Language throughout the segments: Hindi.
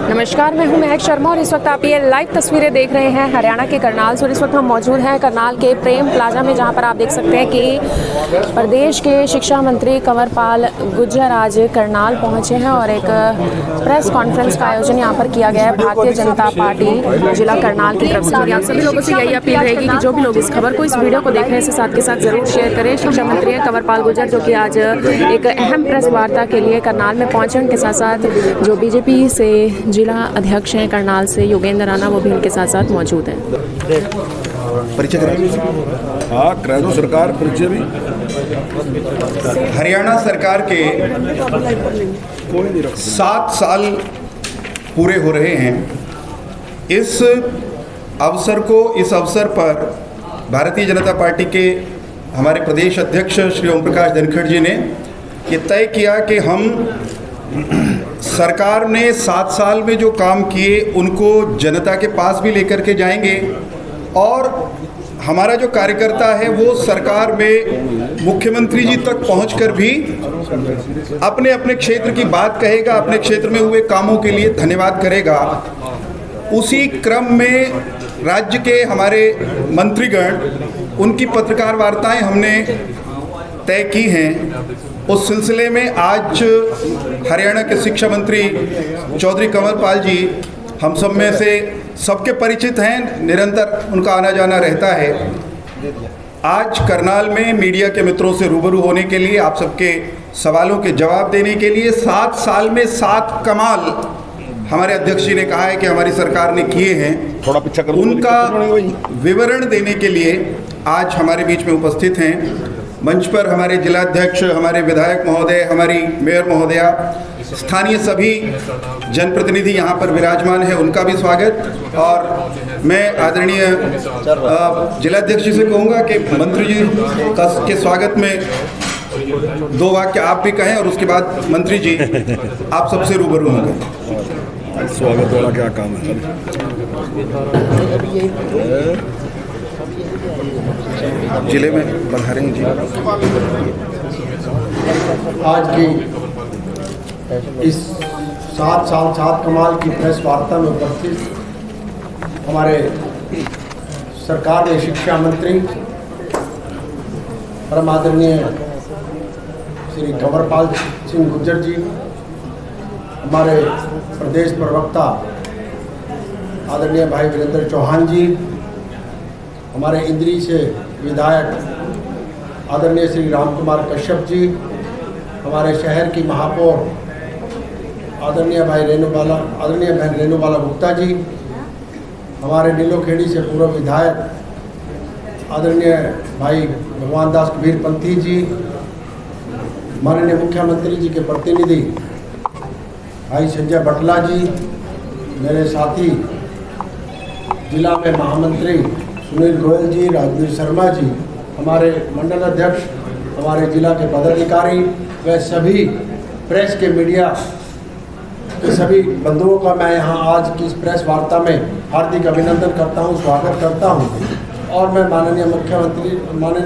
नमस्कार, मैं हूं महक शर्मा और इस वक्त आप ये लाइव तस्वीरें देख रहे हैं हरियाणा के करनाल से। और इस वक्त हम मौजूद हैं करनाल के प्रेम प्लाजा में, जहां पर आप देख सकते हैं कि प्रदेश के शिक्षा मंत्री कंवरपाल गुर्जर आज करनाल पहुंचे हैं और एक प्रेस कॉन्फ्रेंस का आयोजन यहां पर किया गया है भारतीय जनता पार्टी जिला करनाल की तरफ से। और आप सभी लोगों से यही अपील रहेगी कि जो भी लोग इस खबर को, इस वीडियो को देख रहे हैं, इसे साथ के साथ जरूर शेयर करें। शिक्षा मंत्री हैं कंवरपाल गुर्जर, जो कि आज एक अहम प्रेस वार्ता के लिए करनाल में पहुंचे। उनके साथ साथ जो बीजेपी से जिला अध्यक्ष हैं करनाल से योगेंद्र राणा, वो भी उनके साथ साथ मौजूद हैं। परिचय करा दो सरकार परिचय भी। हरियाणा सरकार के 7 साल पूरे हो रहे हैं। इस अवसर पर भारतीय जनता पार्टी के हमारे प्रदेश अध्यक्ष श्री ओम प्रकाश धनखड़ जी ने ये तय किया कि हम सरकार ने 7 साल में जो काम किए उनको जनता के पास भी लेकर के जाएंगे और हमारा जो कार्यकर्ता है वो सरकार में मुख्यमंत्री जी तक पहुंचकर भी अपने अपने क्षेत्र की बात कहेगा, अपने क्षेत्र में हुए कामों के लिए धन्यवाद करेगा। उसी क्रम में राज्य के हमारे मंत्रीगण, उनकी पत्रकार वार्ताएं हमने तय की हैं। उस सिलसिले में आज हरियाणा के शिक्षा मंत्री चौधरी कंवरपाल जी हम सब में से सबके परिचित हैं, निरंतर उनका आना जाना रहता है। आज करनाल में मीडिया के मित्रों से रूबरू होने के लिए, आप सबके सवालों के जवाब देने के लिए 7 साल में 7 कमाल हमारे अध्यक्ष जी ने कहा है कि हमारी सरकार ने किए हैं, थोड़ा पीछे करो, उनका विवरण देने के लिए आज हमारे बीच में उपस्थित हैं। मंच पर हमारे जिलाध्यक्ष, हमारे विधायक महोदय, हमारी मेयर महोदया, स्थानीय सभी जनप्रतिनिधि यहाँ पर विराजमान है, उनका भी स्वागत। और मैं आदरणीय जिलाध्यक्ष जी से कहूँगा कि मंत्री जी के स्वागत में 2 वाक्य आप भी कहें और उसके बाद मंत्री जी आप सबसे रूबरू होंगे। स्वागत वाला क्या काम है? जिले में बधारेंगे जी। आज की इस 7 साल 7 कमाल की प्रेस वार्ता में उपस्थित हमारे सरकार के शिक्षा मंत्री परम आदरणीय श्री कंवरपाल सिंह गुर्जर जी, हमारे प्रदेश प्रवक्ता आदरणीय भाई वीरेंद्र चौहान जी, हमारे इंद्री से विधायक आदरणीय श्री राम कुमार कश्यप जी, हमारे शहर की महापौर आदरणीय बहन रेणुबाला गुप्ता जी, हमारे नीलोखेड़ी से पूर्व विधायक आदरणीय भाई भगवान दास कबीर पंथी जी, माननीय मुख्यमंत्री जी के प्रतिनिधि भाई संजय बटला जी, मेरे साथी जिला में महामंत्री सुनील गोयल जी, राजवीर शर्मा जी, हमारे मंडल अध्यक्ष, हमारे जिला के पदाधिकारी व सभी प्रेस के मीडिया के सभी बंधुओं का मैं यहाँ आज की इस प्रेस वार्ता में हार्दिक अभिनंदन करता हूँ, स्वागत करता हूँ। और मैं माननीय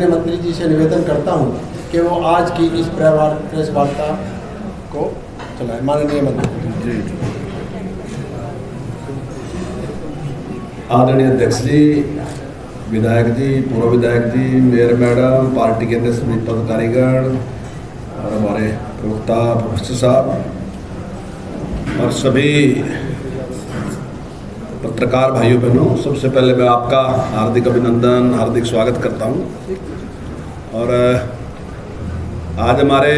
मंत्री जी से निवेदन करता हूँ कि वो आज की इस प्रेस वार्ता को चलाएं। माननीय मंत्री जी। आदरणीय अध्यक्ष जी, विधायक जी, पूर्व विधायक जी, मेयर मैडम, पार्टी के अन्य सभी पदाधिकारीगण और हमारे प्रवक्ता प्रोफेसर साहब और सभी पत्रकार भाइयों बहनों, सबसे पहले मैं आपका हार्दिक अभिनंदन, हार्दिक स्वागत करता हूं। और आज हमारे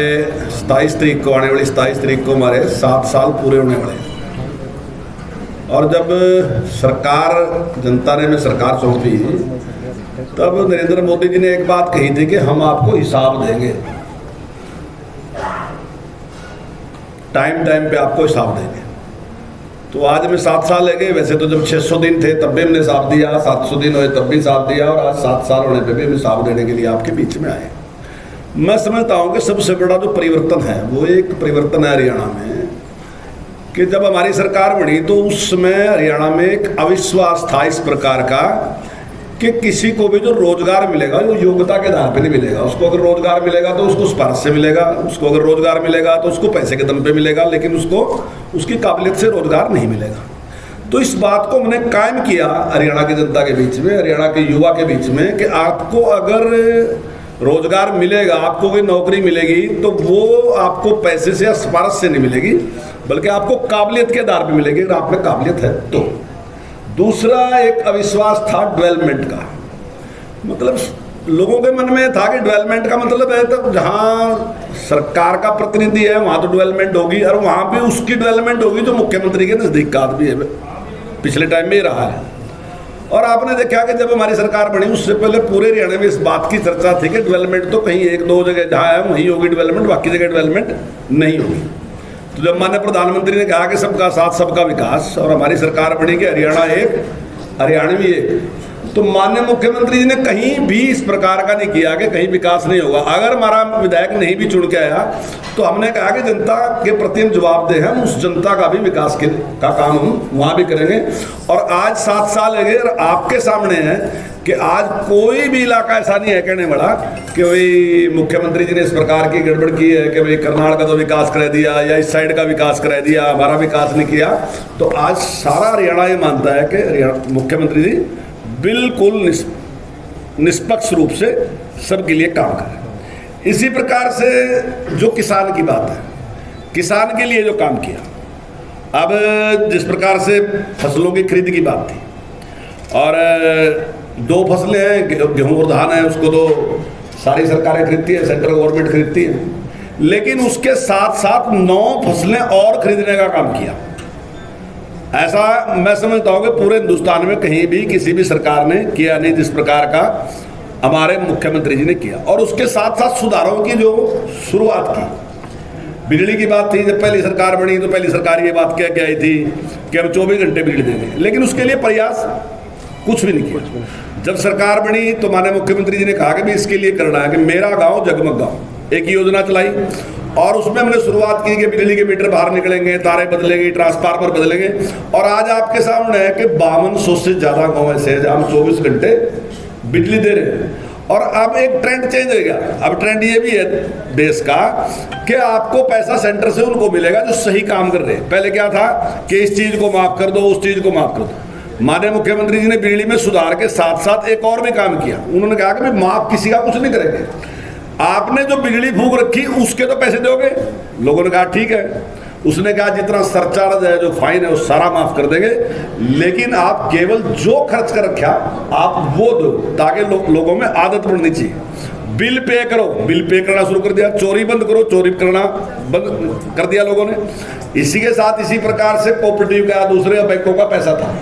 27 तारीख को, आने वाली 27 तारीख को हमारे 7 साल पूरे होने वाले हैं। और जब जनता ने हमें सरकार सौंपी, तब नरेंद्र मोदी जी ने एक बात कही थी कि हम आपको हिसाब देंगे, टाइम पे आपको हिसाब देंगे। तो आज हमें 7 साल लगे। वैसे तो जब 600 दिन थे तब भी हमने हिसाब दिया, 700 दिन हुए तब भी हिसाब दिया, और आज 7 साल होने पे भी हम हिसाब देने के लिए आपके बीच में आए। मैं समझता हूँ कि सबसे बड़ा जो परिवर्तन है वो एक परिवर्तन है हरियाणा में, कि जब हमारी सरकार बनी तो उस समय हरियाणा में एक अविश्वास था इस प्रकार का कि किसी को भी जो रोजगार मिलेगा वो योग्यता के आधार पे नहीं मिलेगा। उसको अगर रोजगार मिलेगा तो उसको सिफारिश से मिलेगा, उसको अगर रोजगार मिलेगा तो उसको पैसे के दम पे मिलेगा, लेकिन उसको उसकी काबिलियत से रोजगार नहीं मिलेगा। तो इस बात को हमने कायम किया हरियाणा की जनता के बीच में, हरियाणा के युवा के बीच में, कि आपको अगर रोजगार मिलेगा, आपको कोई नौकरी मिलेगी तो वो आपको पैसे से या सिफारिश से नहीं मिलेगी, बल्कि आपको काबिलियत के आधार पे मिलेगी, अगर आप में काबिलियत है तो। दूसरा एक अविश्वास था डेवलपमेंट का, मतलब लोगों के मन में था कि डेवलपमेंट का मतलब है तो जहाँ सरकार का प्रतिनिधि है वहाँ तो डेवलपमेंट होगी, और वहाँ भी उसकी डेवलपमेंट होगी जो मुख्यमंत्री के नज़दीक का आदमी है, पिछले टाइम में ही रहा है। और आपने देखा कि जब हमारी सरकार बनी उससे पहले पूरे हरियाणा में इस बात की चर्चा थी कि डेवलपमेंट तो कहीं एक दो जगह जहाँ है वहीं होगी डेवलपमेंट, बाकी जगह डेवलपमेंट नहीं होगी। तो जब माननीय प्रधानमंत्री ने कहा कि सबका साथ सबका विकास, और हमारी सरकार बनी कि हरियाणा एक हरियाणवी एक, तो माननीय मुख्यमंत्री जी ने कहीं भी इस प्रकार का नहीं किया कि कहीं विकास नहीं होगा। अगर हमारा विधायक नहीं भी चुन के आया तो हमने कहा कि जनता के प्रति हम जवाबदेह हैं, उस जनता का भी विकास का काम हम वहाँ भी करेंगे। और आज 7 साल लगे और आपके सामने है कि आज कोई भी इलाका ऐसा नहीं है कहने वाला कि भाई मुख्यमंत्री जी ने इस प्रकार की गड़बड़ की है कि भाई करनाल का तो विकास करा दिया या इस साइड का विकास करा दिया, हमारा विकास नहीं किया। तो आज सारा हरियाणा ये मानता है कि मुख्यमंत्री जी बिल्कुल निष्पक्ष रूप से सबके लिए काम करें। इसी प्रकार से जो किसान की बात है, किसान के लिए जो काम किया, अब जिस प्रकार से फसलों की खरीद की बात थी, और 2 फसलें हैं, गेहूं और धान है, उसको तो सारी सरकारें खरीदती है, सेंट्रल गवर्नमेंट खरीदती है, लेकिन उसके साथ साथ 9 फसलें और खरीदने का काम किया। ऐसा मैं समझता हूँ कि पूरे हिंदुस्तान में कहीं भी किसी भी सरकार ने किया नहीं जिस प्रकार का हमारे मुख्यमंत्री जी ने किया। और उसके साथ साथ सुधारों की जो शुरुआत की, बिजली की बात थी, जब पहली सरकार बनी तो पहली सरकार ये बात कह के आई थी कि हम 24 घंटे बिजली देंगे, लेकिन उसके लिए प्रयास कुछ भी नहीं किया। जब सरकार बनी तो माननीय मुख्यमंत्री जी ने कहा कि भी इसके लिए करना है कि मेरा गाँव जगमग गाँव, एक योजना चलाई, और उसमें हमने शुरुआत की कि बिजली के मीटर बाहर निकलेंगे, तारे बदलेंगे, ट्रांसफार्मर बदलेंगे। और आज आपके सामने है कि 5200 से ज़्यादा गाँव ऐसे हैं जहाँ हम 24 घंटे बिजली दे रहे हैं। और अब एक ट्रेंड चेंज हो गया, अब ट्रेंड ये भी है देश का कि आपको पैसा सेंटर से उनको मिलेगा जो सही काम कर रहे हैं। पहले क्या था कि इस चीज़ को माफ़ कर दो, उस चीज़ को माफ़ कर दो। माननीय मुख्यमंत्री जी ने बिजली में सुधार के साथ साथ एक और भी काम किया, उन्होंने कहा कि माफ़ किसी का कुछ नहीं करेंगे, आपने जो बिजली फूंक रखी उसके तो पैसे दोगे। लोगों ने कहा ठीक है। उसने कहा जितना सरचार्ज है, जो फाइन है, वो सारा माफ कर देंगे, लेकिन आप केवल जो खर्च कर रखा आप वो दो, ताकि लोगों में आदत पड़नी चाहिए। बिल पे करो, बिल पे करना शुरू कर दिया, चोरी बंद करो, चोरी करना बंद कर दिया लोगों ने। इसी के साथ इसी प्रकार से कोऑपरेटिव का, दूसरे बैंकों का पैसा था।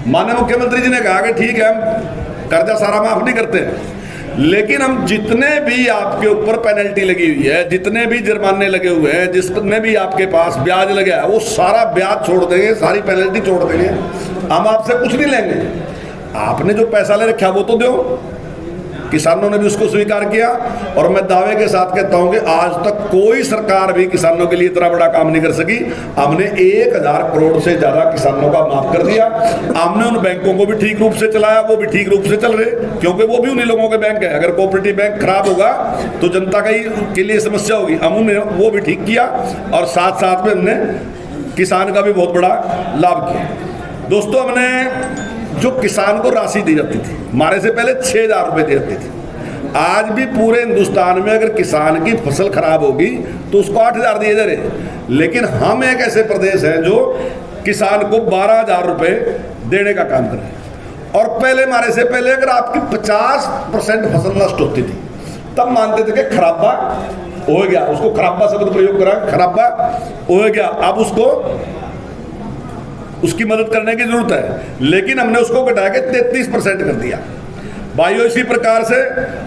माननीय मुख्यमंत्री जी ने कहा कि ठीक है हम कर्जा सारा माफ नहीं करते, लेकिन हम जितने भी आपके ऊपर पेनल्टी लगी हुई है, जितने भी जुर्माने लगे हुए हैं, जितने भी आपके पास ब्याज लगा है, वो सारा ब्याज छोड़ देंगे, सारी पेनल्टी छोड़ देंगे, हम आपसे कुछ नहीं लेंगे। आपने जो पैसा ले रखा वो तो दो। किसानों ने भी उसको स्वीकार किया, और मैं दावे के साथ कहता हूं कि आज तक कोई सरकार भी किसानों के लिए इतना बड़ा काम नहीं कर सकी। हमने 1000 करोड़ से ज्यादा किसानों का माफ कर दिया। हमने उन बैंकों को भी ठीक रूप से चलाया, वो भी ठीक रूप से चल रहे, क्योंकि वो भी उन्हीं लोगों के बैंक है। अगर कोऑपरेटिव बैंक खराब होगा तो जनता के लिए समस्या होगी। हमने वो भी ठीक किया, और साथ साथ में हमने किसान का भी बहुत बड़ा लाभ किया। दोस्तों, हमने जो किसान को राशि दी जाती थी, हमारे से पहले 6000 रुपये दी जाती थी, आज भी पूरे हिंदुस्तान में अगर किसान की फसल खराब होगी तो उसको 8000 दिए जा रहे। लेकिन हम एक ऐसे प्रदेश हैं जो किसान को 12000 रुपये देने का काम कर रहे हैं। और पहले हमारे से पहले अगर आपकी 50% फसल नष्ट होती थी तब मानते थे कि खराबा हो गया, उसको खराबा शब्द प्रयोग करा, खराबा हो गया, अब उसको उसकी मदद करने की जरूरत है। लेकिन हमने उसको घटा के 33% कर दिया। भाइयों, इसी प्रकार से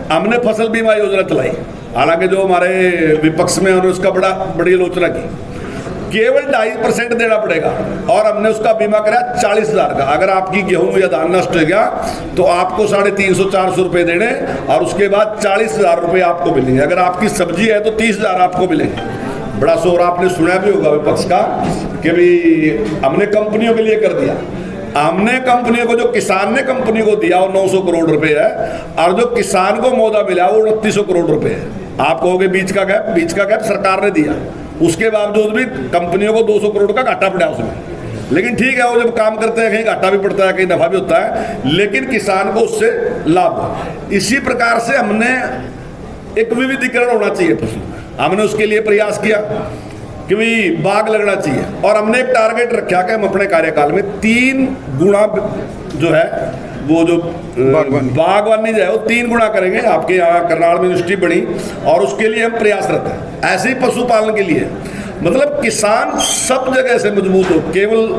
हमने फसल बीमा योजना चलाई, हालांकि जो हमारे विपक्ष में उन्होंने उसका बड़ी आलोचना की। केवल 2.5% देना पड़ेगा, और हमने उसका बीमा कराया 40,000 का। अगर आपकी गेहूं या धान नष्ट हो गया तो आपको 350-400 रुपये देने, और उसके बाद 40,000 रुपये आपको मिलेंगे। अगर आपकी सब्जी है तो 30,000 आपको मिलेंगे। बड़ा शोर आपने सुना भी होगा विपक्ष का कि भाई हमने कंपनियों के लिए कर दिया। हमने कंपनी को, जो किसान ने कंपनी को दिया वो 900 करोड़ रुपए है, और जो किसान को मौदा मिला वो 2900 करोड़ रुपए है। आप कहोगे बीच का गैप सरकार ने दिया, उसके बावजूद भी कंपनियों को 200 करोड़ का घाटा पड़ा उसमें। लेकिन ठीक है, वो जब काम करते हैं कहीं घाटा भी पड़ता है, कहीं नफा भी होता है, लेकिन किसान को उससे लाभ। इसी प्रकार से हमने एक विविधीकरण होना चाहिए फसल में, हमने उसके लिए प्रयास किया कि भाई बाग लगना चाहिए, और हमने एक टारगेट रखा कि हम अपने कार्यकाल में 3 गुना जो है वो जो बागवानी जो है वो 3 गुना करेंगे। आपके यहाँ करनाल में यूनिवर्सिटी बनी और उसके लिए हम प्रयासरत हैं। ऐसे ही पशुपालन के लिए, मतलब किसान सब जगह से मजबूत हो, केवल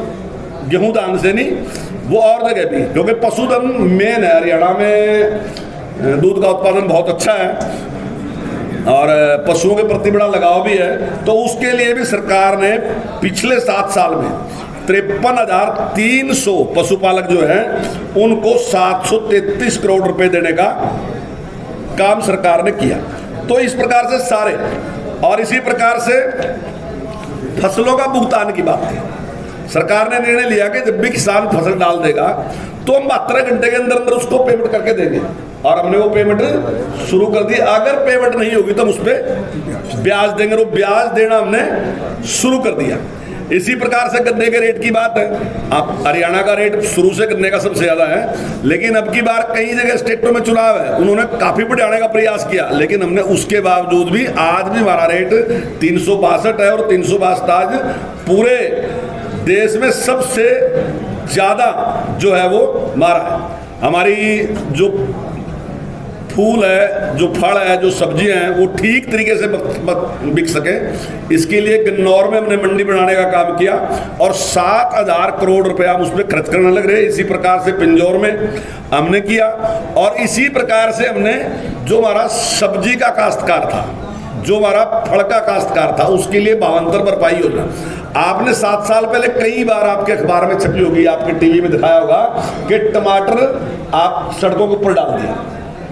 गेहूं दान से नहीं, वो और जगह भी, क्योंकि पशुधन मेन है। हरियाणा में दूध का उत्पादन बहुत अच्छा है और पशुओं के प्रति बड़ा लगाव भी है, तो उसके लिए भी सरकार ने पिछले 7 साल में 53,300 पशुपालक जो हैं उनको 733 करोड़ रुपए देने का काम सरकार ने किया। तो इस प्रकार से सारे, और इसी प्रकार से फसलों का भुगतान की बात थी। सरकार ने निर्णय लिया कि जब भी किसान फसल डाल देगा तो हम 72 घंटे के अंदर अंदर उसको पेमेंट करके देंगे, और हमने वो पेमेंट शुरू कर दी। अगर पेमेंट नहीं होगी तो हम उस पर ब्याज देंगे, और ब्याज देना हमने शुरू कर दिया। इसी प्रकार से गन्ने के रेट की बात है। अब हरियाणा का रेट शुरू से गन्ने का सबसे ज्यादा है, लेकिन अब की बार कई जगह स्टेटों में चुनाव है, उन्होंने काफी बढ़ाने का प्रयास किया, लेकिन हमने उसके बावजूद भी आज भी हमारा रेट 362 है, और 362 आज पूरे देश में सबसे ज्यादा जो है वो हमारा है। हमारी जो फूल है, जो फल है, जो सब्जियां हैं, वो ठीक तरीके से बिक सके, इसके लिए गन्नौर में हमने मंडी बनाने का काम किया, और 7,000 करोड़ रुपया हम उसमें खर्च करने लग रहे। इसी प्रकार से पिंजौर में हमने किया, और इसी प्रकार से हमने जो हमारा सब्जी का काश्तकार था, जो हमारा फल का काश्तकार था, उसके लिए भावांतर भरपाई योजना आपने 7 साल पहले कई बार आपके अखबार में छपी होगी, आपके टीवी में दिखाया होगा कि टमाटर आप सड़कों के ऊपर डाल दिया,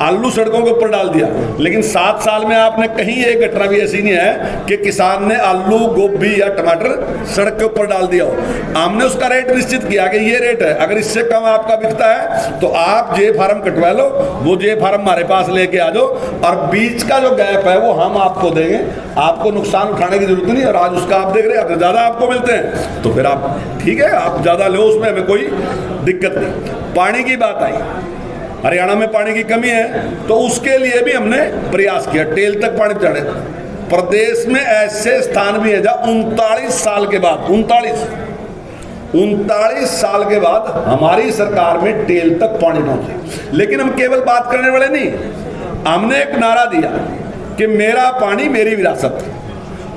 आलू सड़कों के ऊपर डाल दिया, लेकिन 7 साल में आपने कहीं एक घटना भी ऐसी नहीं है कि किसान ने आलू, गोभी या टमाटर सड़क के ऊपर डाल दिया हो। हमने उसका रेट निश्चित किया कि ये रेट है, अगर इससे कम आपका बिकता है तो आप जे फार्म कटवा लो, वो जे फार्म हमारे पास लेके आ जाओ, और बीच का जो गैप है वो हम आपको देंगे, आपको नुकसान उठाने की जरूरत नहीं। और आज उसका आप देख रहे हैं, अगर ज़्यादा आपको मिलते हैं तो फिर आप ठीक है, आप ज़्यादा लो, उसमें हमें कोई दिक्कत नहीं। पानी की बात आई, हरियाणा में पानी की कमी है, तो उसके लिए भी हमने प्रयास किया, टेल तक पानी चढ़े। प्रदेश में ऐसे स्थान भी है जहाँ 39 साल के बाद 39 साल के बाद हमारी सरकार में टेल तक पानी पहुंचे। लेकिन हम केवल बात करने वाले नहीं, हमने एक नारा दिया कि मेरा पानी मेरी विरासत,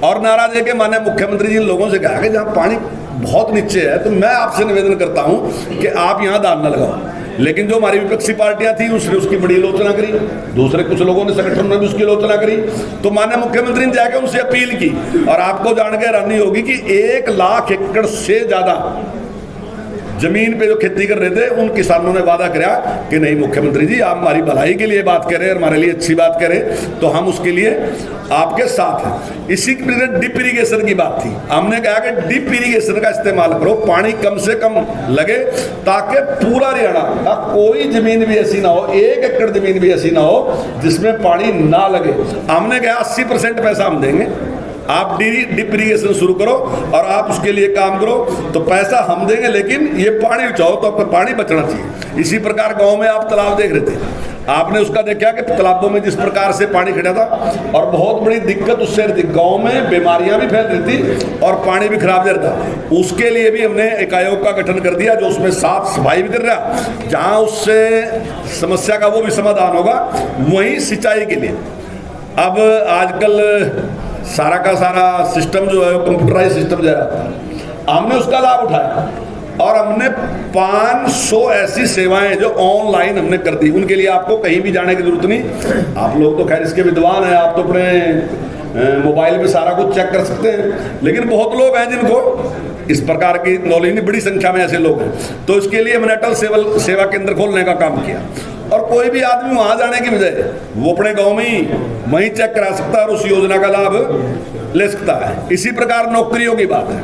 और नारा देके माननीय मुख्यमंत्री जी लोगों से कहा कि जहाँ पानी बहुत नीचे है तो मैं आपसे निवेदन करता हूं कि आप यहाँ दान न लगाओ। लेकिन जो हमारी विपक्षी पार्टियां थी उसने उसकी बड़ी आलोचना करी, दूसरे कुछ लोगों ने, संगठनों ने भी उसकी आलोचना करी। तो माननीय मुख्यमंत्री ने जाकर उनसे अपील की, और आपको जान के हैरानी होगी कि 1 लाख एकड़ से ज्यादा जमीन पे जो खेती कर रहे थे उन किसानों ने वादा किया कि नहीं मुख्यमंत्री जी, आप हमारी भलाई के लिए बात करें, हमारे लिए अच्छी बात करें, तो हम उसके लिए आपके साथ हैं। इसी डिप इरीगेशन की बात थी, हमने कहा कि डिप इरीगेशन का इस्तेमाल करो, पानी कम से कम लगे, ताकि पूरा हरियाणा का कोई जमीन भी ऐसी ना हो, 1 एकड़ जमीन भी ऐसी ना हो जिसमें पानी ना लगे। हमने कहा 80% पैसा हम देंगे, आप डिप इरीगेशन शुरू करो और आप उसके लिए काम करो, तो पैसा हम देंगे, लेकिन ये पानी बचाओ, तो आपका पानी बचना चाहिए। इसी प्रकार गांव में आप तालाब देख रहे थे, आपने उसका देखा कि तालाबों में जिस प्रकार से पानी खड़ा था, और बहुत बड़ी दिक्कत उससे रहती, गांव में बीमारियां भी फैल रही थी और पानी भी खराब जा रहा था। उसके लिए भी हमने एक आयोग का गठन कर दिया जो उसमें साफ सफाई भी कर रहा, जहां उससे समस्या का वो भी समाधान होगा। वहीं सिंचाई के लिए अब आजकल सारा का सारा सिस्टम जो है कंप्यूटराइज सिस्टम जा रहा था, हमने उसका लाभ उठाया, और हमने 500 ऐसी सेवाएं जो ऑनलाइन हमने कर दी। उनके लिए आपको कहीं भी जाने की जरूरत नहीं, आप लोग तो खैर इसके विद्वान हैं, आप तो अपने मोबाइल में सारा कुछ चेक कर सकते हैं, लेकिन बहुत लोग हैं जिनको इस प्रकार की नॉलेज नहीं, बड़ी संख्या में ऐसे लोग हैं। तो इसके लिए हमने अटल सेवा केंद्र खोलने का काम किया, और कोई भी आदमी वहां जाने की बजाय वो अपने गांव में ही वहीं चेक करा सकता है और उस योजना का लाभ ले सकता है। इसी प्रकार नौकरियों की बात है,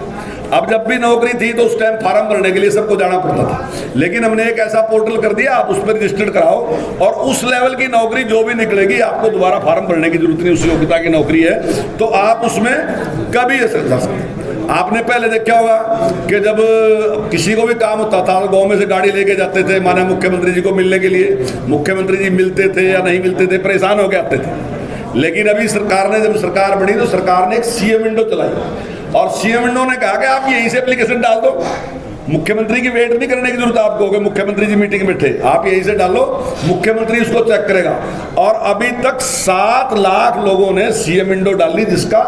अब जब भी नौकरी थी तो उस टाइम फार्म भरने के लिए सबको जाना पड़ता था, लेकिन हमने एक ऐसा पोर्टल कर दिया, आप उस पर रजिस्टर्ड कराओ और उस लेवल की नौकरी जो भी निकलेगी आपको दोबारा फार्म भरने की जरूरत नहीं, उस योग्यता की नौकरी है तो आप उसमें कभी जा सकते। आपने पहले देखा होगा कि जब किसी को भी काम होता था तो गांव में से गाड़ी लेके जाते थे माननीय मुख्यमंत्री जी को मिलने के लिए, मुख्यमंत्री जी मिलते थे या नहीं मिलते थे, परेशान होके आते थे। लेकिन अभी सरकार ने, जब सरकार बनी तो सरकार ने एक सीएम विंडो चलाई और सीएम विंडो ने कहा कि आप यहीं से एप्लीकेशन डाल दो, मुख्यमंत्री की वेट नहीं करने की जरूरत आपको कि मुख्यमंत्री जी मीटिंग में बैठे, आप यहीं से डालो, मुख्यमंत्री उसको चेक करेगा। और अभी तक 7 लाख लोगों ने सीएम विंडो डाली, जिसका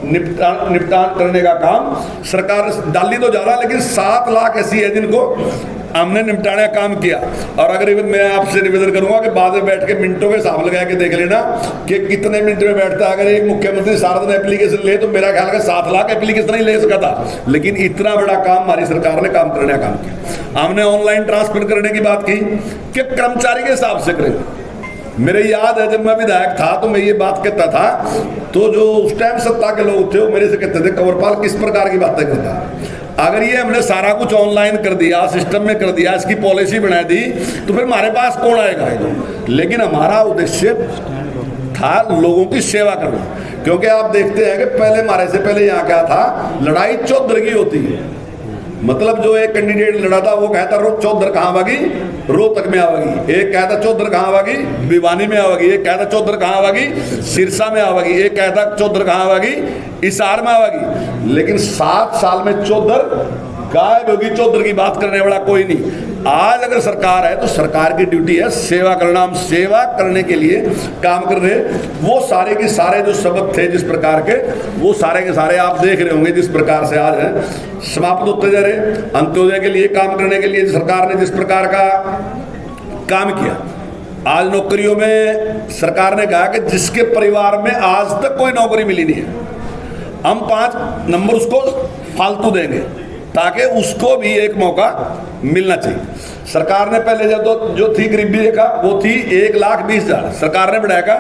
निपटान करने का काम सरकार डाली तो जा रहा है, लेकिन 7 लाख ऐसी है जिनको हमने निपटाने का काम किया। और अगर मैं आपसे निवेदन करूंगा कि बाद में बैठ के मिनटों के हिसाब लगा के देख लेना कि कितने मिनट में बैठता है। अगर एक मुख्यमंत्री सारा दिन एप्लीकेशन ले तो मेरा ख्याल है 7 लाख एप्लीकेशन ही ले सका था, लेकिन इतना बड़ा काम हमारी सरकार ने काम करने का काम किया। हमने ऑनलाइन ट्रांसफर करने की बात की कि कर्मचारी के हिसाब से करेंगे। मेरे याद है जब मैं विधायक था तो मैं ये बात कहता था, तो जो उस टाइम सत्ता के लोग थे वो मेरे से कहते थे कंवरपाल किस प्रकार की बातें करता है, अगर ये हमने सारा कुछ ऑनलाइन कर दिया, सिस्टम में कर दिया, इसकी पॉलिसी बना दी तो फिर हमारे पास कौन आएगा। लेकिन हमारा उद्देश्य था लोगों की सेवा करना, क्योंकि आप देखते हैं कि पहले हमारे से पहले यहाँ क्या था, लड़ाई चौधर की होती है। मतलब जो एक कैंडिडेट लड़ा था वो कहता चौधर कहाँ आवेगी, रोहतक में आवेगी, एक कहता चौधर कहाँ आवेगी, भिवानी में आवेगी, एक कहता चौधर कहाँ आवेगी, सिरसा में आवेगी, एक कहता चौधर कहाँ आवेगी, हिसार में आवेगी। लेकिन 7 साल में चौधर गायब होगी, चौधर की बात करने वाला कोई नहीं। आज अगर सरकार है तो सरकार की ड्यूटी है सेवा करना, हम सेवा करने के लिए काम कर रहे। वो सारे के सारे जो सबक थे जिस प्रकार के, वो सारे के सारे आप देख रहे होंगे जिस प्रकार से आज है समाप्त होते जा रहे। अंत्योदय के लिए काम करने के लिए सरकार ने जिस प्रकार का काम किया, आज नौकरियों में सरकार ने कहा कि जिसके परिवार में आज तक कोई नौकरी मिली नहीं है, हम 5 नंबर उसको फालतू देंगे ताकि उसको भी एक मौका मिलना चाहिए। सरकार ने पहले जो थी गरीबी रेखा वो थी 1,20,000, सरकार ने बढ़ाया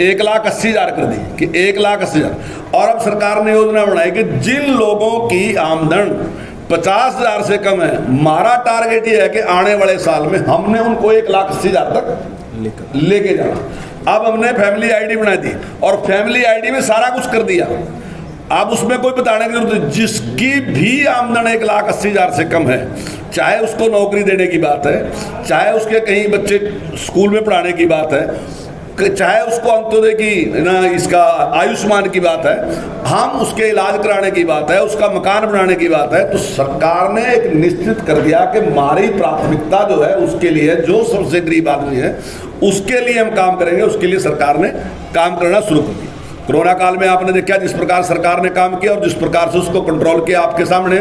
1,80,000 कर दी कि 1,80,000। और अब सरकार ने योजना बनाई कि जिन लोगों की आमदन 50,000 से कम है, हमारा टारगेट ये है कि आने वाले साल में हमने उनको 1,80,000 तक लेके जाना। अब हमने फैमिली आईडी बना दी और फैमिली आईडी में सारा कुछ कर दिया। अब उसमें कोई बताने की जरूरत नहीं, जिसकी भी आमदन 1,80,000 से कम है, चाहे उसको नौकरी देने की बात है, चाहे उसके कहीं बच्चे स्कूल में पढ़ाने की बात है, चाहे उसको अंत्योदय की ना इसका आयुष्मान की बात है, हम उसके इलाज कराने की बात है, उसका मकान बनाने की बात है, तो सरकार ने एक निश्चित कर दिया कि हमारी प्राथमिकता जो है उसके लिए, जो सबसे गरीब आदमी है उसके लिए हम काम करेंगे। उसके लिए सरकार ने काम करना शुरू कर दिया। कोरोना काल में आपने देखा जिस प्रकार सरकार ने काम किया और जिस प्रकार से उसको कंट्रोल किया आपके सामने।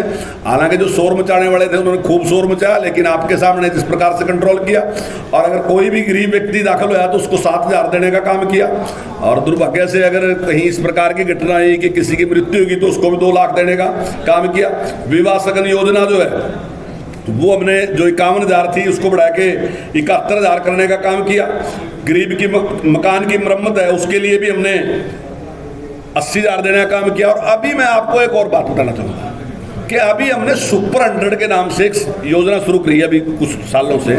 हालांकि जो शोर मचाने वाले थे उन्होंने खूब शोर मचाया, लेकिन आपके सामने जिस प्रकार से कंट्रोल किया। और अगर कोई भी गरीब व्यक्ति दाखिल हुआ तो उसको 7,000 देने का काम किया। और दुर्भाग्य से अगर कहीं इस प्रकार की घटना हुई कि किसी की मृत्यु होगी तो उसको भी 2 लाख देने का काम किया। विवाह सगन योजना जो है वो हमने जो 51,000 थी उसको बढ़ा के 71,000 करने का काम किया। गरीब की मकान की मरम्मत है उसके लिए भी हमने 80,000 देने का काम किया। और अभी मैं आपको एक और बात बताना चाहूँगा कि अभी हमने सुपर 100 के नाम से एक योजना शुरू करी है अभी कुछ सालों से।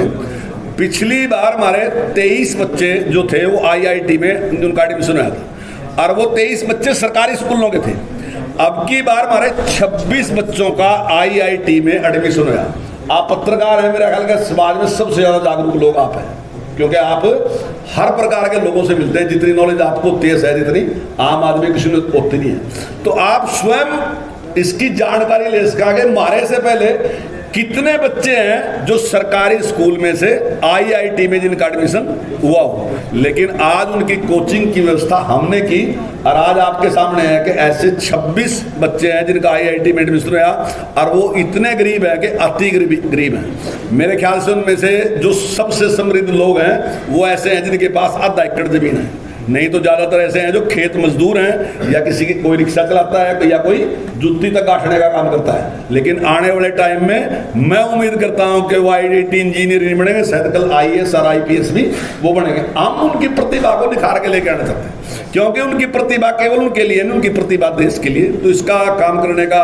पिछली बार हमारे 23 बच्चे जो थे वो IIT में उनका एडमिशन हुआ था और वो 23 बच्चे सरकारी स्कूलों के थे। अब की बार हमारे 26 बच्चों का IIT में एडमिशन हुआ। आप पत्रकार हैं, मेरा ख्याल है समाज में सबसे ज़्यादा जागरूक लोग आप हैं, क्योंकि आप हर प्रकार के लोगों से मिलते हैं। जितनी नॉलेज आपको तेज है जितनी आम आदमी किसी को होती नहीं है, तो आप स्वयं इसकी जानकारी ले सकेंगे हमारे से पहले कितने बच्चे हैं जो सरकारी स्कूल में से IIT में जिनका एडमिशन हुआ हो। लेकिन आज उनकी कोचिंग की व्यवस्था हमने की और आज आपके सामने है कि ऐसे 26 बच्चे हैं जिनका IIT में एडमिशन हुआ और वो इतने गरीब है कि अति गरीब हैं। मेरे ख्याल से उनमें से जो सबसे समृद्ध लोग हैं वो ऐसे हैं जिनके पास आधा एकड़ जमीन है, नहीं तो ज़्यादातर ऐसे हैं जो खेत मजदूर हैं या किसी की कोई रिक्शा चलाता है या कोई जुत्ती तक काटने का काम करता है। लेकिन आने वाले टाइम में मैं उम्मीद करता हूं कि वो IIT इंजीनियर नहीं बनेंगे, शायद कल IAS और IPS भी वो बनेंगे। हम उनकी प्रतिभा को निखार के लेके आना चाहते हैं, क्योंकि उनकी प्रतिभा केवल उनके लिए नहीं, उनकी प्रतिभा देश के लिए। तो इसका काम करने का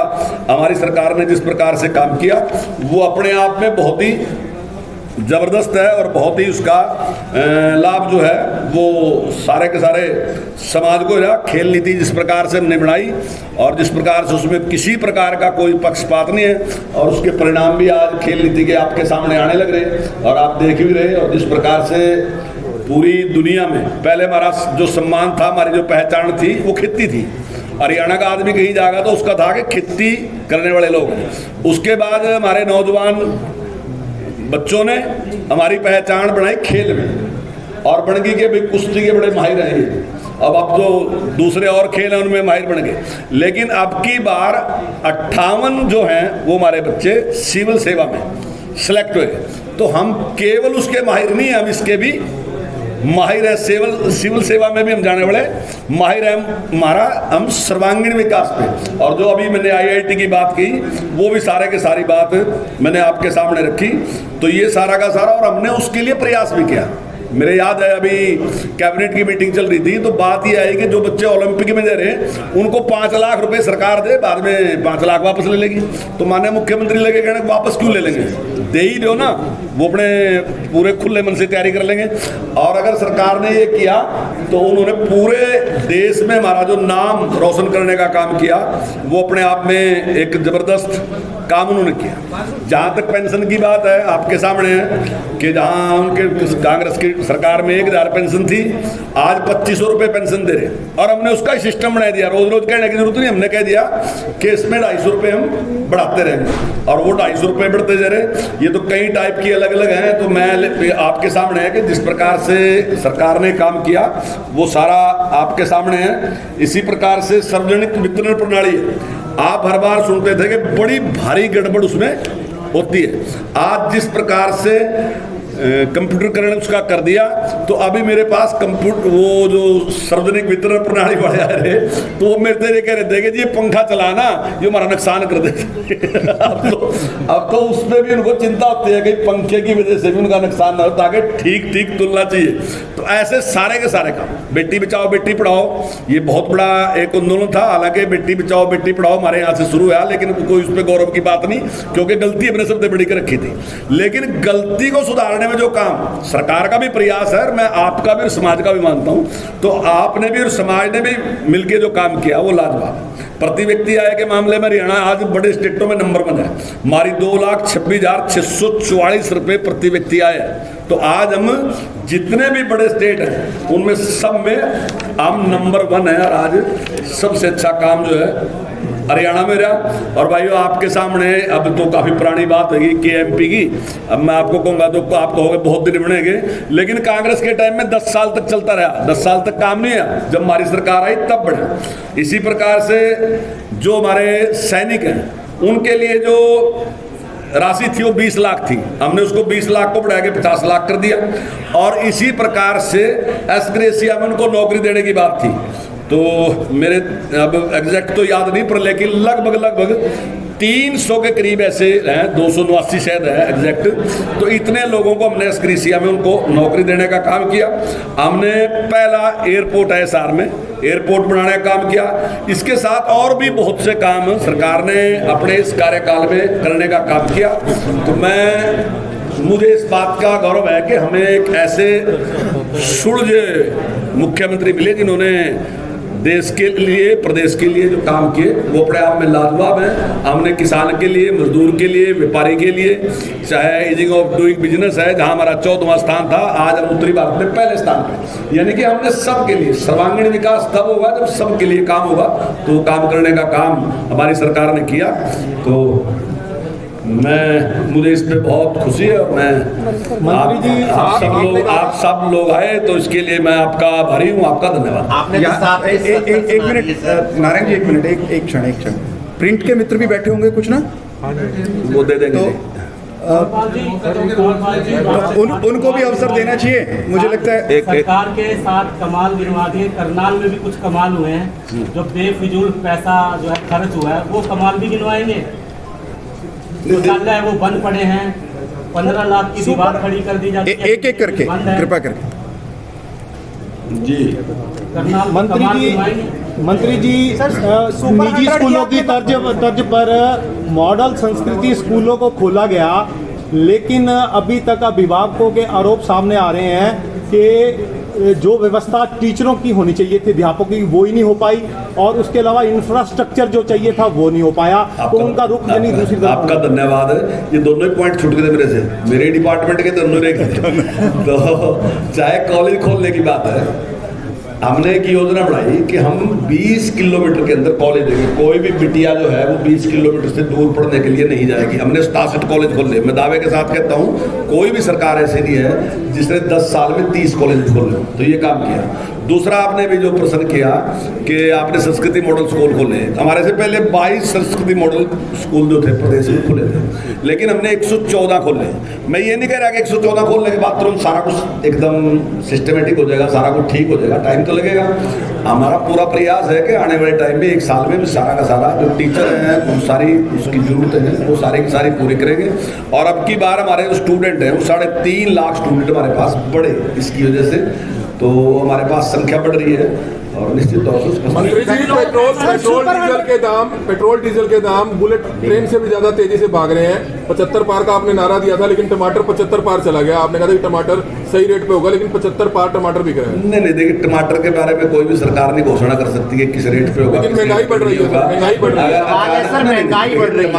हमारी सरकार ने जिस प्रकार से काम किया वो अपने आप में बहुत ही ज़बरदस्त है और बहुत ही उसका लाभ जो है वो सारे के सारे समाज को रहा। खेल नीति जिस प्रकार से हमने बनाई और जिस प्रकार से उसमें किसी प्रकार का कोई पक्षपात नहीं है और उसके परिणाम भी आज खेल नीति के आपके सामने आने लग रहे और आप देख भी रहे। और जिस प्रकार से पूरी दुनिया में पहले हमारा जो सम्मान था, हमारी जो पहचान थी वो खेती थी। हरियाणा का आदमी कहीं जाएगा तो उसका था कि खेती करने वाले लोग। उसके बाद हमारे नौजवान बच्चों ने हमारी पहचान बनाई खेल में और बन गई कि भाई कुश्ती के बड़े माहिर हैं ये। अब जो दूसरे और खेल हैं उनमें माहिर बन गए। लेकिन अब की बार 58 जो हैं वो हमारे बच्चे सिविल सेवा में सेलेक्ट हुए। तो हम केवल उसके माहिर नहीं, हम इसके भी माहिर है। सिविल सेवा में भी हम जाने वाले माहिर हैं। हमारा हम सर्वांगीण विकास पे और जो अभी मैंने IIT की बात की वो भी सारे के सारी बात मैंने आपके सामने रखी। तो ये सारा का सारा और हमने उसके लिए प्रयास भी किया। मेरे याद है अभी कैबिनेट की मीटिंग चल रही थी तो बात ये आई कि जो बच्चे ओलंपिक में दे रहे हैं उनको 5 लाख रुपए सरकार दे, बाद में 5 लाख वापस ले लेगी। तो माननीय मुख्यमंत्री लगे कहने वापस क्यों ले लेंगे, दे ही दो ना, वो अपने पूरे खुले मन से तैयारी कर लेंगे। और अगर सरकार ने ये किया तो उन्होंने पूरे देश में हमारा जो नाम रोशन करने का काम किया वो अपने आप में एक जबरदस्त काम उन्होंने किया। जहाँ तक पेंशन की बात है आपके सामने है कि जहाँ उनके कांग्रेस की सरकार में 1000 पेंशन थी, आज 2500 रुपये पेंशन दे रहे हैं और हमने उसका सिस्टम बना दिया। रोज रोज कहने की जरूरत नहीं, हमने कह दिया कि इसमें 250 रुपये हम बढ़ाते रहेंगे और वो 250 रुपये बढ़ते जा रहे। ये तो कई टाइप की अलग अलग हैं। तो मैं आपके सामने है कि जिस प्रकार से सरकार ने काम किया वो सारा आपके सामने है। इसी प्रकार से सार्वजनिक वितरण प्रणाली है। आप हर बार सुनते थे कि बड़ी भारी गड़बड़ उसमें होती है। आज जिस प्रकार से कंप्यूटरकरण उसका कर दिया तो अभी मेरे पास कंप्यूटर वो जो सार्वजनिक वितरण प्रणाली वाले आ रहे तो वो मेरे से कह रहे थे कि ये पंखा चलाना ये हमारा नुकसान कर देते। अब तो उसमें भी उनको चिंता होती है कि पंखे की वजह से भी उनका नुकसान ना हो, ताकि ठीक ठीक तुलना चाहिए। तो ऐसे सारे के सारे काम, बेटी बचाओ बेटी पढ़ाओ ये बहुत बड़ा एक आंदोलन था। हालांकि बेटी बचाओ बेटी पढ़ाओ हमारे यहाँ से शुरू हुआ, लेकिन कोई उस पर गौरव की बात नहीं, क्योंकि गलती अपने सबसे बड़ी कर रखी थी। लेकिन गलती को सुधारने में जो काम सरकार का भी प्रयास है, मैं आपका भी और समाज का भी मानता हूं, तो आपने भी और समाज ने भी मिलकर जो काम किया वो लाजवाब। प्रति व्यक्ति आय के मामले में हरियाणा आज बड़े स्टेटों में नंबर 1 है। हमारी 2,26,644 रुपये प्रति व्यक्ति आय है। तो आज हम जितने भी बड़े स्टेट हैं उनमें सब में हम नंबर 1 है और आज सबसे अच्छा काम जो है हरियाणा में रहा। और भाइयों आपके सामने अब तो काफ़ी पुरानी बात होगी KMP की, अब मैं आपको कहूँगा तो आप कहोगे बहुत दिन बनेंगे, लेकिन कांग्रेस के टाइम में 10 साल तक चलता रहा। 10 साल तक काम नहीं आया, जब हमारी सरकार आई तब बढ़ा। इसी प्रकार से जो हमारे सैनिक हैं उनके लिए जो राशि थी वो 20 लाख थी, हमने उसको 20 लाख को बढ़ा के 50 लाख कर दिया। और इसी प्रकार से एस ग्रेसिया में उनको नौकरी देने की बात थी। तो मेरे अब एग्जैक्ट तो याद नहीं पर लेकिन लगभग 300 के करीब ऐसे हैं, 289 शायद है एग्जैक्ट। तो इतने लोगों को हमने एसक्रेसिया में उनको नौकरी देने का काम किया। हमने पहला एयरपोर्ट है SR में एयरपोर्ट बनाने का काम किया। इसके साथ और भी बहुत से काम सरकार ने अपने इस कार्यकाल में करने का काम किया। तो मुझे इस बात का गौरव है कि हमें एक ऐसे सुलझे मुख्यमंत्री मिले जिन्होंने देश के लिए प्रदेश के लिए जो काम किए वो अपने आप में लाजवाब है। हमने किसान के लिए, मजदूर के लिए, व्यापारी के लिए, चाहे ईजिंग ऑफ डूइंग बिजनेस है जहां हमारा 14वां स्थान था, आज हम उत्तरी भारत में पहले स्थान पे। यानी कि हमने सबके लिए सर्वांगीण विकास तब होगा जब सबके लिए काम होगा। तो काम करने का काम हमारी सरकार ने किया। तो मुझे इस पे बहुत खुशी है और मैं आप सब लोग आए तो इसके लिए मैं आपका आभारी हूँ। आपका धन्यवाद। एक मिनट नारायण जी, एक मिनट, एक क्षण। प्रिंट के मित्र भी बैठे होंगे कुछ ना, वो दे देंगे। तो उनको भी अवसर देना चाहिए, मुझे लगता है। सरकार के साथ कमाल गिनवा दिए, करनाल में भी कुछ कमाल हुए हैं, जो बेफिजूल पैसा जो है खर्च हुआ है वो कमाल भी गिनवाएंगे। शौचालय है वो बंद पड़े हैं, 15 लाख की दीवार खड़ी कर दी जाती है, एक एक करके कृपा करके जी। करनाल मंत्री जी निजी स्कूलों की तर्ज पर मॉडल संस्कृति स्कूलों को खोला गया, लेकिन अभी तक अभिभावकों के आरोप सामने आ रहे हैं कि जो व्यवस्था टीचरों की होनी चाहिए थी, अध्यापकों की, वो ही नहीं हो पाई, और उसके अलावा इंफ्रास्ट्रक्चर जो चाहिए था वो नहीं हो पाया। तो उनका रुख यानी दूसरी तरफ। आपका धन्यवाद है। ये दोनों ही पॉइंट छूट गए मेरे से, मेरे डिपार्टमेंट के दोनों ने तो चाहे कॉलेज खोलने की बात है, हमने एक योजना बनाई कि हम 20 किलोमीटर के अंदर कॉलेज देंगे। कोई भी बिटिया जो है वो 20 किलोमीटर से दूर पढ़ने के लिए नहीं जाएगी। हमने 67 कॉलेज खोले। मैं दावे के साथ कहता हूँ कोई भी सरकार ऐसी नहीं है जिसने 10 साल में 30 कॉलेज खोले। तो ये काम किया। दूसरा, आपने भी जो प्रश्न किया कि आपने संस्कृति मॉडल स्कूल खोले, हमारे से पहले 22 संस्कृति मॉडल स्कूल जो थे प्रदेश में खुले थे, लेकिन हमने 114 खोले। मैं ये नहीं कह रहा कि 114 खोलने के बाद तुरंत सारा कुछ एकदम सिस्टमेटिक हो जाएगा, सारा कुछ ठीक हो जाएगा, टाइम तो लगेगा। हमारा पूरा प्रयास है कि आने वाले टाइम में 1 साल में सारा का सारा जो टीचर हैं वो सारी उसकी जरूरतें हैं वो सारी की सारी पूरी करेंगे। और अब की बार हमारे जो स्टूडेंट हैं वो 3.5 लाख स्टूडेंट हमारे पास बढ़े इसकी वजह से, तो हमारे पास संख्या बढ़ रही है और निश्चित तौर से। मंत्री जी, पेट्रोल डीजल के दाम बुलेट ट्रेन से भी ज्यादा तेजी से भाग रहे हैं। 75 पार का आपने नारा दिया था, लेकिन टमाटर 75 पार चला गया। आपने कहा था कि टमाटर सही रेट पे होगा, लेकिन 75 पार टमाटर बिक रहे हैं। नहीं, देखिए, टमाटर के बारे में कोई भी सरकार नहीं घोषणा कर सकती है किस रेट पे होगा। लेकिन महंगाई बढ़ रही है, महंगाई बढ़ रही है।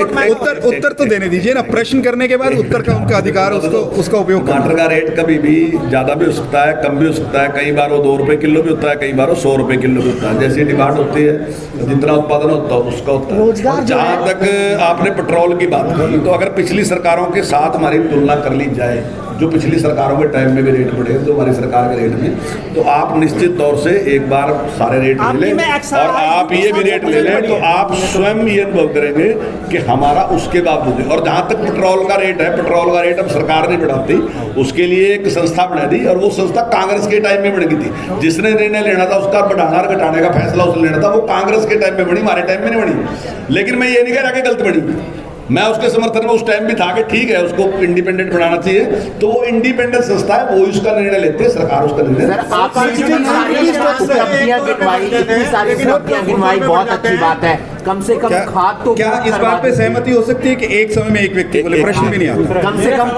टमाटर उत्तर तो देने दीजिए ना, प्रश्न करने के बाद उत्तर का उनका अधिकार, उसका उपयोग। टमाटर का रेट कभी भी ज्यादा भी हो सकता है, कम भी हो सकता है। कई बार वो 2 रुपए किलो भी होता है, कई बार वो 100 रुपए किलो भी होता है। जैसी डिमांड होती है, जितना उत्पादन होता है उसका होता है। जहाँ तक आपने पेट्रोल की बात की, तो अगर पिछली सरकारों के साथ हमारी तुलना कर ली जाए, जो पिछली सरकारों के टाइम में भी रेट बढ़े तो हमारी सरकार के रेट में, तो आप निश्चित तौर से एक बार सारे रेट ले लें और आप ये भी रेट ले लें, तो आप स्वयं ये अनुभव करेंगे कि हमारा उसके बावजूद। और जहाँ तक पेट्रोल का रेट है, पेट्रोल का रेट अब सरकार नहीं बढ़ाती, उसके लिए एक संस्था बना दी, और वो संस्था कांग्रेस के टाइम में बन गई थी। जिसने निर्णय लेना था उसका बढ़ाना और घटाने का फैसला उसने लेना था, वो कांग्रेस के टाइम में बनी, हमारे टाइम में नहीं बनी। लेकिन मैं ये नहीं कह रहा कि गलत बनी, मैं उसके समर्थन में उस टाइम भी था कि ठीक है उसको इंडिपेंडेंट बनाना चाहिए। तो वो इंडिपेंडेंट संस्था है, वो उसका निर्णय लेते हैं, सरकार उसका निर्णय। बहुत अच्छी बात है, कम से कम खाद तो। क्या इस बात पे सहमति हो सकती है कि एक समय में एक व्यक्ति बोले, प्रश्न भी नहीं आता, कम से कम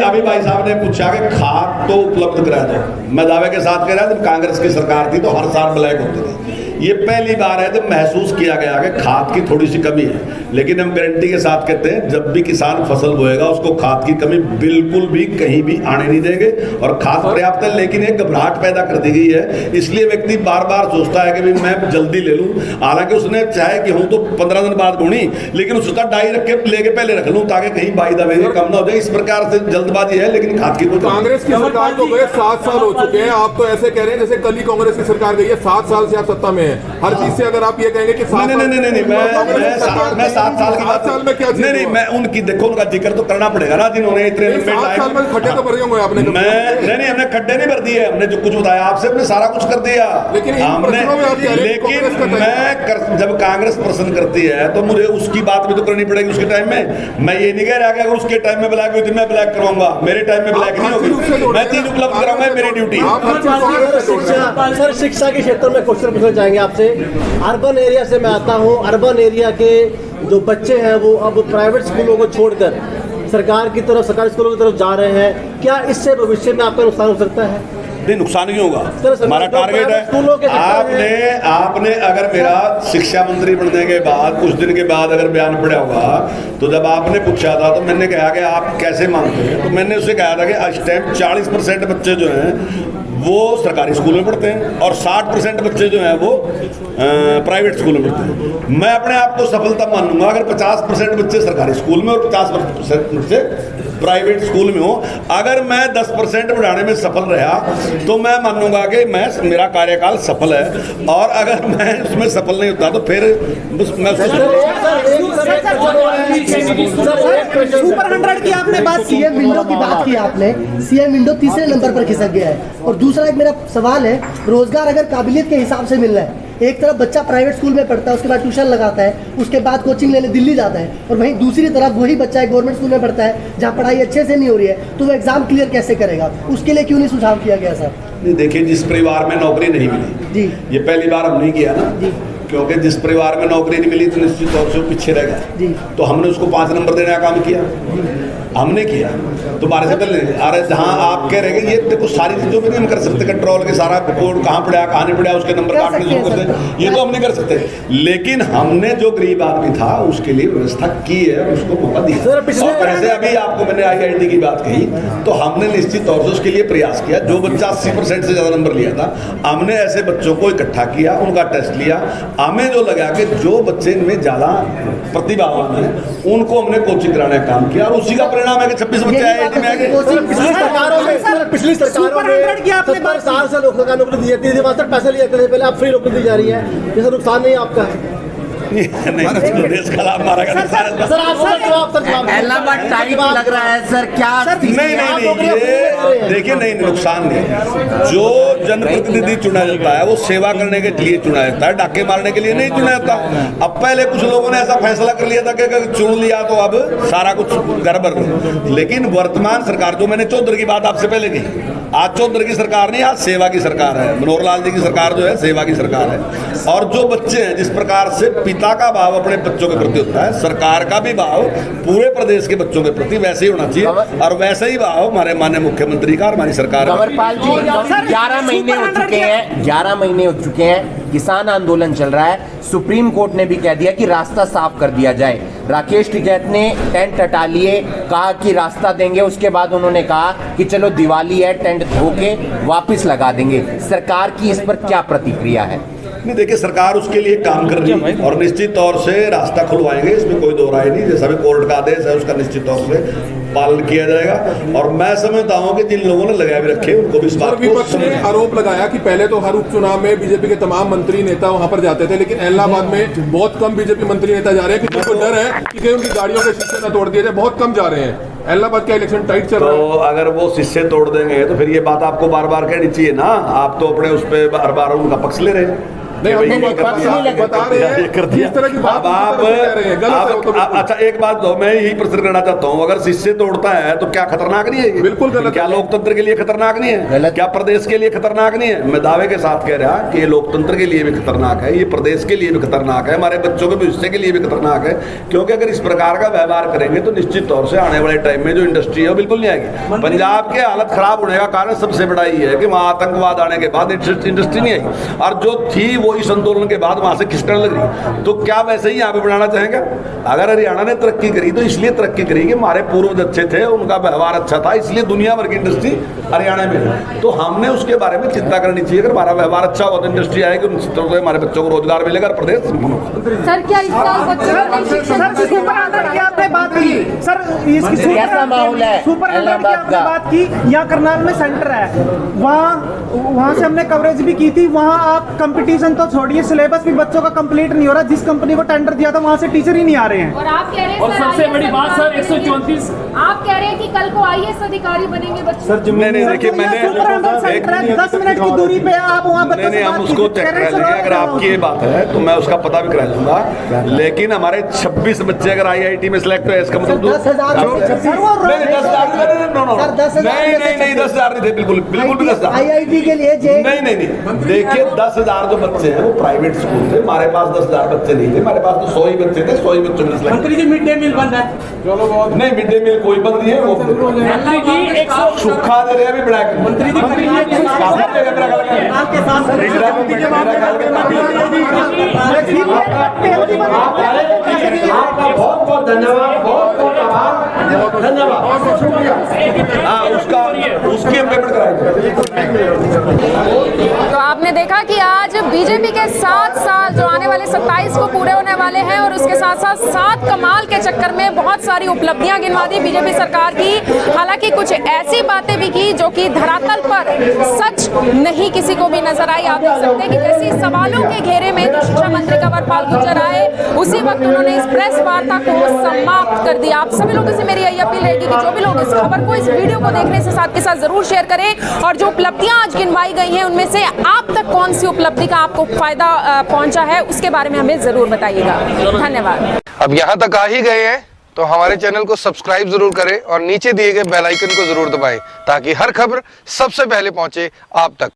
अभी भाई साहब ने पूछा कि खाद तो उपलब्ध करा दो। मैं दावे के साथ कह रहा जब कांग्रेस की सरकार थी तो हर साल ब्लैक होते थे। ये पहली बार है जब महसूस किया गया कि खाद की थोड़ी सी कमी है, लेकिन हम गारंटी के साथ कहते हैं जब भी किसान फसल बोएगा उसको खाद की कमी बिल्कुल भी कहीं भी आने नहीं देंगे, और खाद पर्याप्त है। लेकिन एक घबराहट पैदा कर दी गई है, इसलिए व्यक्ति बार बार सोचता है कि भाई मैं जल्दी ले लूं, हालांकि उसने चाहे कि हूं तो 15 दिन बाद बोनी, लेकिन उसका डाई रख के लेके पहले रख लूं ताकि कहीं बाई दबे कम ना हो जाए। इस प्रकार से जल्दबाजी है, लेकिन खाद की कांग्रेस की सरकार को गए 7 साल हो चुके हैं, आप तो ऐसे कह रहे हैं जैसे कल ही कांग्रेस की सरकार गई है। 7 साल से आप सत्ता में है, हर चीज से अगर आप ये कहेंगे कि नहीं, मैं 7 साल की बात में क्या नहीं, मैं उनकी देखो उनका जिक्र तो करना पड़ेगा ना, जिन्होंने इतने लंबे टाइम में खड्डे तो भर होंगे आपने। नहीं, हमने खड्डे नहीं भर दिए, हमने जो कुछ बताया आपसे हमने सारा कुछ कर दिया। लेकिन मैं जब कांग्रेस प्रश्न करती है तो मुझे उसकी बात भी तो करनी पड़ेगी उसके टाइम में। मैं ये नहीं कह रहा कि अगर उसके टाइम में ब्लैक हुई तो मैं ब्लैक करवाऊंगा, मेरे टाइम में ब्लैक नहीं होगी, मैं 3 उपलब्ध कराऊंगा, मेरी ड्यूटी। सर, शिक्षा के क्षेत्र में क्वेश्चन पूछना चाहेंगे आपसे। अर्बन एरिया से मैं आता हूँ, अर्बन एरिया के जो बच्चे हैं वो अब प्राइवेट स्कूलों को छोड़कर सरकार की तरफ, सरकारी स्कूलों की तरफ जा रहे हैं। क्या इससे भविष्य में आपका नुकसान हो सकता है? नहीं, नुकसान नहीं होगा, हमारा टारगेट है। आपने अगर मेरा शिक्षा मंत्री बनने के बाद कुछ दिन के बाद अगर बयान पड़ा होगा, तो जब आपने पूछा था तो मैंने कहा कि आप कैसे मानते हैं, तो मैंने उससे कहा था कि इस टाइम 40% बच्चे जो हैं वो सरकारी स्कूल में पढ़ते हैं और 60% बच्चे जो हैं वो प्राइवेट स्कूल में पढ़ते हैं। मैं अपने आप को सफलता मानूंगा अगर 50% बच्चे सरकारी स्कूल में और 50% बच्चे प्राइवेट स्कूल में हो। अगर मैं 10% बढ़ाने में सफल रहा तो मैं मानूंगा कि मेरा कार्यकाल सफल है, और अगर मैं उसमें सफल नहीं होता तो फिर मैं सुपर 100 की आपने बात, सीएम विंडो की बात की आपने, सीएम विंडो तीसरे नंबर पर खिसक गया है। और दूसरा एक मेरा सवाल है, रोजगार अगर काबिलियत के हिसाब से मिल रहा है, एक तरफ बच्चा प्राइवेट स्कूल में पढ़ता है, उसके बाद ट्यूशन लगाता है, उसके बाद कोचिंग लेने दिल्ली जाता है, और वहीं दूसरी तरफ वही बच्चा एक गवर्नमेंट स्कूल में पढ़ता है जहाँ पढ़ाई अच्छे से नहीं हो रही है, तो वो एग्जाम क्लियर कैसे करेगा? उसके लिए क्यों नहीं सुझाव किया गया सर? नहीं, देखिए, जिस परिवार में नौकरी नहीं मिली जी, ये पहली बार हम नहीं किया ना जी, क्योंकि जिस परिवार में नौकरी नहीं मिली तो निश्चित तौर से वो पीछे रह गया जी, तो हमने उसको 5 नंबर देने का काम किया, हमने किया। तो बारह से पहले अरे जहाँ आप कह रहे हैं ये देखो सारी चीज़ों में नहीं हम कर सकते कंट्रोल के, सारा कोड कहाँ पड़ा कहाँ नहीं पड़ा उसके नंबर काटने शुरू कर दे, ये तो हम नहीं कर सकते। लेकिन हमने जो गरीब आदमी था उसके लिए व्यवस्था की है, उसको मौका दिया। और वैसे अभी आपको मैंने IIT की बात कही तो हमने निश्चित तौर से उसके लिए प्रयास किया। जो बच्चा 80% से ज़्यादा नंबर लिया था हमने ऐसे बच्चों को इकट्ठा किया, उनका टेस्ट लिया, हमें जो लगा कि जो बच्चे इनमें ज़्यादा प्रतिभावान है उनको हमने कोचिंग कराने का काम किया और उसी का परिणाम है कि 26 बच्चे IIT में आ गए। पिछली सरकारों में 70 साल से लोगों का नौकरी दी जाती थी, मास्टर पैसे लिया करते थे, पहले अब फ्री नौकरी दी जा रही है, ये सब नुकसान नहीं आपका है? देश का लाभ मारा गया टाइम लग रहा है सर, क्या? नहीं, ये देखिए, नहीं, नुकसान नहीं। जो जनप्रतिनिधि चुना जाता है वो सेवा करने के लिए चुना जाता है, डाके मारने के लिए नहीं चुना जाता। अब पहले कुछ लोगों ने ऐसा फैसला कर लिया था कि अगर चुन लिया तो अब सारा कुछ गड़बड़। लेकिन वर्तमान सरकार, जो मैंने चौधरी की बात आपसे पहले की, आज चौधरी की सरकार नहीं, आज सेवा की सरकार है। मनोहर लाल जी की सरकार जो है सेवा की सरकार है। और जो बच्चे हैं, जिस प्रकार से पिता का भाव अपने बच्चों के प्रति होता है, सरकार का भी भाव पूरे प्रदेश के बच्चों के प्रति वैसे ही होना चाहिए और वैसे ही भाव हमारे माननीय मुख्यमंत्री का और हमारी सरकार का। कंवरपाल जी, 11 महीने हो चुके हैं, 11 महीने हो चुके हैं, किसान आंदोलन चल रहा है। सुप्रीम कोर्ट ने भी कह दिया कि रास्ता साफ कर दिया जाए। राकेश टिकैत ने टेंट हटा लिए, कहा कि रास्ता देंगे, उसके बाद उन्होंने कहा कि चलो दिवाली है, टेंट धो के वापिस लगा देंगे। सरकार की इस पर क्या प्रतिक्रिया है? नहीं, देखिए, सरकार उसके लिए काम कर रही है और निश्चित तौर से रास्ता खुलवाएंगे, इसमें कोई दो राय नहीं। जैसा भी कोर्ट का आदेश है उसका निश्चित तौर से पालन किया जाएगा। और मैं समझता हूं कि जिन लोगों ने लगाए भी रखे उनको भी इस बात को विपक्ष ने आरोप लगाया कि पहले तो हर उपचुनाव में बीजेपी के तमाम मंत्री नेता वहां पर जाते थे, लेकिन इलाहाबाद में बहुत कम बीजेपी मंत्री नेता जा रहे हैं, कि उनको डर है कि उनकी गाड़ियों के शीशे न तोड़ दिए जाए, बहुत कम जा रहे हैं। इलाहाबाद का इलेक्शन टाइट चल रहा है। तो अगर वो शीशे तोड़ देंगे तो फिर ये बात आपको बार बार कहनी चाहिए ना। आप तो अपने उस पर बार बार उनका पक्ष ले रहे हैं। नहीं, बता रहे हैं जिस तरह की बात आप अच्छा, एक बात दो, मैं यही प्रश्न करना चाहता हूँ, अगर शीशे तोड़ता है तो क्या खतरनाक नहीं है? बिल्कुल गलत। क्या लोकतंत्र के लिए खतरनाक नहीं है? क्या प्रदेश के लिए खतरनाक नहीं है? मैं दावे के साथ कह रहा कि ये लोकतंत्र के लिए भी खतरनाक है, ये प्रदेश के लिए भी खतरनाक है, हमारे बच्चों के भविष्य के लिए भी खतरनाक है। क्योंकि अगर इस प्रकार का व्यवहार करेंगे तो निश्चित तौर से आने वाले टाइम में जो इंडस्ट्री है वो बिल्कुल नहीं आएगी। पंजाब के हालत खराब होने का कारण सबसे बड़ा ये है कि वहाँ आतंकवाद आने के बाद इंडस्ट्री नहीं आई, और जो थी वो इस आंदोलन के बाद वहां से खिसकने लग रही। तो क्या वैसे ही यहाँ पे बनाना चाहेंगे? अगर हरियाणा ने तरक्की करी तो इसलिए तरक्की करी कि हमारे पूर्वज अच्छे थे, उनका व्यवहार अच्छा था, इसलिए दुनिया भर की इंडस्ट्री हरियाणा में है। तो हमने उसके बारे में चिंता करनी चाहिए। अगर हमारा व्यवहार अच्छा हो तो इंडस्ट्री आएगी, हमारे बच्चों को रोजगार मिलेगा, प्रदेश। सर, क्या इस साल आपने बात की सर, कैसा माहौल है? सुपर बात की, यहाँ करनाल में सेंटर है, वहाँ से हमने कवरेज भी की थी। वहाँ आप कंपटीशन तो छोड़िए, सिलेबस भी बच्चों का कंप्लीट नहीं हो रहा। जिस कंपनी को टेंडर दिया था वहाँ से टीचर ही नहीं आ रहे हैं। और आप कह रहे हैं, और सबसे बड़ी बात सर 134, आप कह रहे हैं कि कल को IAS अधिकारी बनेंगे बच्चे। सर, नहीं, देखिए, मैंने 10 मिनट की दूरी पे आप वहाँ बच्चों से हम उसको चेक करा लेंगे। अगर आपकी ये बात है तो मैं उसका पता भी करा दूंगा। लेकिन हमारे 26 बच्चे अगर IIT में सिलेक्ट हुए, इसका मतलब 10,000 नहीं, 10,000 नहीं थे, बिल्कुल भी 10,000 IIT के लिए नहीं। देखिए, 10,000 जो बच्चे हैं वो प्राइवेट स्कूल थे, हमारे पास 10,000 बच्चे नहीं थे, हमारे पास तो 100 ही बच्चे थे, 100 ही बच्चों में मंत्री जी मिड डे मील बंद है। नहीं, मिड डे मील कोई बंद नहीं है, वो सूखा दे रहे हैं अभी बढ़ा के। मंत्री जी बहुत बहुत धन्यवाद, बहुत बहुत आभार, धन्यवाद। हाँ, उसकी हम पेमेंट कराएंगे। तो आपने देखा कि आज बीजेपी के 7 साल जो आने वाले 27 को पूरे होने वाले हैं, और उसके साथ साथ 7 कमाल के चक्कर में बहुत सारी उपलब्धियां गिनवा दी बीजेपी सरकार की। हालांकि कुछ ऐसी बातें भी की जो कि धरातल पर सच नहीं किसी को भी नजर आई। आप देख सकते हैं कि जैसे सवालों के घेरे में जो शिक्षा मंत्री कंवरपाल सत्यपाल गुर्जर आए उसी वक्त उन्होंने इस प्रेस वार्ता को समाप्त कर दिया। आप सभी लोगों से मेरी यही अपील रहेगी कि जो भी लोग इस खबर को, इस वीडियो को देखने से साथ के साथ जरूर शेयर करें और जो उपलब्धियां आज गिनवाई गई हैं उनमें से आप तक कौन सी उपलब्धि का आपको फायदा पहुंचा है उसके बारे में हमें जरूर बताइएगा। धन्यवाद। अब यहाँ तक आ ही गए हैं तो हमारे चैनल को सब्सक्राइब जरूर करें और नीचे दिए गए बेल आइकन को जरूर दबाएं ताकि हर खबर सबसे पहले पहुंचे आप तक।